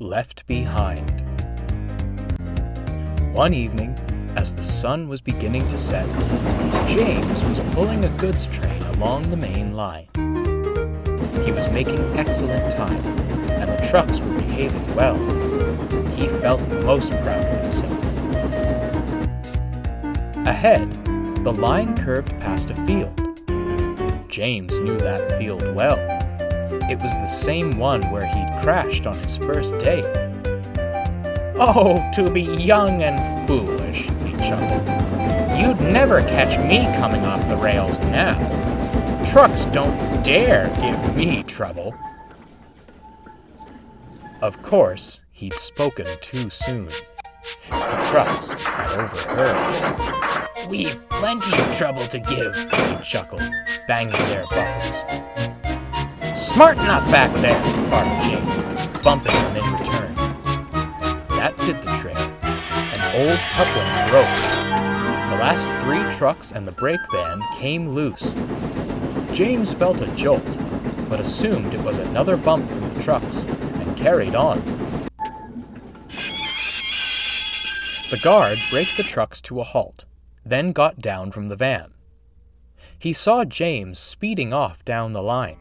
Left behind. One evening, as the sun was beginning to set, James was pulling a goods train along the main line. He was making excellent time, and the trucks were behaving well. He felt most proud of himself. Ahead, the line curved past a field. James knew that field well. It was the same one where he'd crashed on his first day. "Oh, to be young and foolish," he chuckled. "You'd never catch me coming off the rails now. Trucks don't dare give me trouble." Of course, he'd spoken too soon. The trucks had overheard. "We've plenty of trouble to give," he chuckled, banging their bumpers. "Smarten up back there," barked James, bumping them in return. That did the trick. An old coupling broke. The last 3 trucks and the brake van came loose. James felt a jolt, but assumed it was another bump from the trucks, and carried on. The guard braked the trucks to a halt, then got down from the van. He saw James speeding off down the line.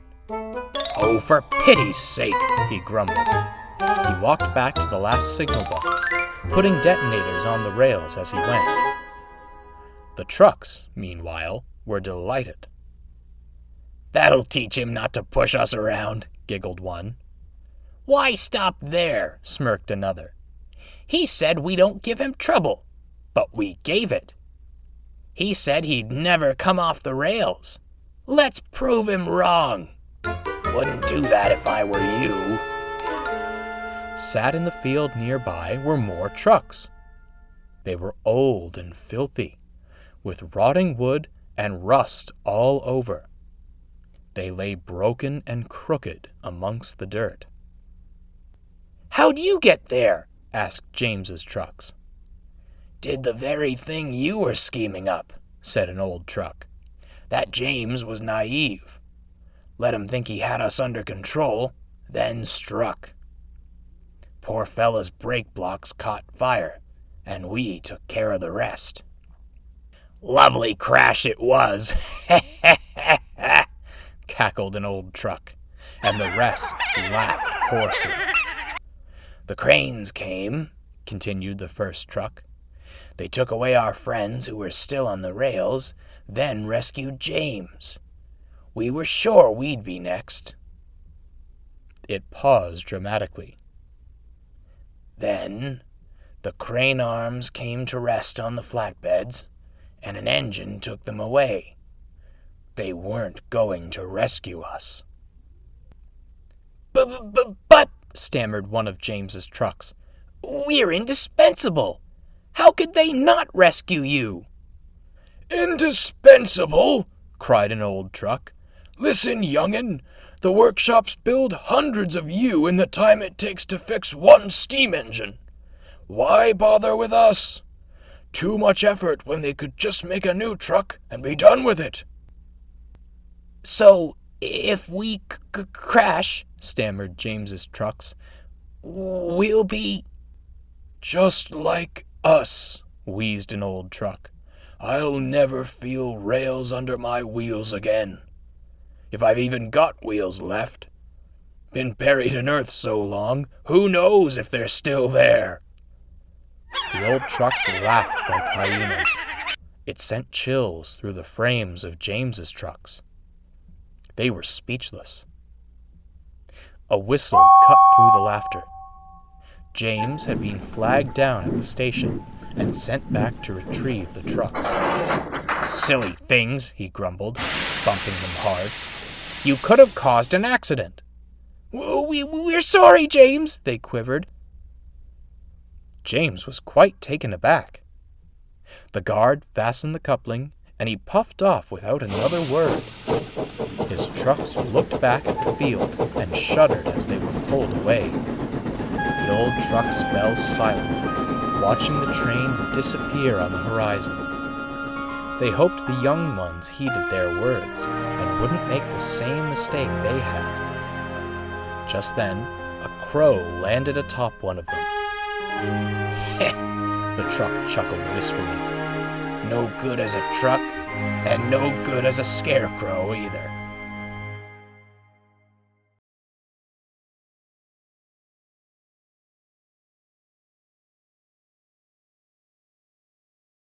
"Oh, for pity's sake," he grumbled. He walked back to the last signal box, putting detonators on the rails as he went. The trucks, meanwhile, were delighted. "That'll teach him not to push us around," giggled one. "Why stop there?" smirked another. "He said we don't give him trouble, but we gave it. He said he'd never come off the rails. Let's prove him wrong. Wouldn't do that if I were you." Sat in the field nearby were more trucks. They were old and filthy, with rotting wood and rust all over. They lay broken and crooked amongst the dirt. "How'd you get there?" asked James's trucks. "Did the very thing you were scheming up," said an old truck. "That James was naive. Let him think he had us under control, then struck. Poor fella's brake blocks caught fire, and we took care of the rest." "Lovely crash it was," cackled an old truck, and the rest laughed hoarsely. "The cranes came," continued the first truck. "They took away our friends who were still on the rails, then rescued James. We were sure we'd be next." It paused dramatically. "Then the crane arms came to rest on the flatbeds, and an engine took them away. They weren't going to rescue us." But, stammered one of James's trucks, "we're indispensable. How could they not rescue you?" "Indispensable?" cried an old truck. "Listen, young'un, the workshops build hundreds of you in the time it takes to fix one steam engine. Why bother with us? Too much effort when they could just make a new truck and be done with it." "So, if we crash," stammered James's trucks, "we'll be—" "Just like us," wheezed an old truck. "I'll never feel rails under my wheels again. If I've even got wheels left. Been buried in earth so long, who knows if they're still there?" The old trucks laughed like hyenas. It sent chills through the frames of James's trucks. They were speechless. A whistle cut through the laughter. James had been flagged down at the station and sent back to retrieve the trucks. "Silly things," he grumbled, bumping them hard. "You could have caused an accident." We're sorry, James," they quivered. James was quite taken aback. The guard fastened the coupling, and he puffed off without another word. His trucks looked back at the field and shuddered as they were pulled away. The old trucks fell silent, watching the train disappear on the horizon. They hoped the young ones heeded their words and wouldn't make the same mistake they had. Just then, a crow landed atop one of them. Heh, the truck chuckled wistfully. No good as a truck, and no good as a scarecrow either.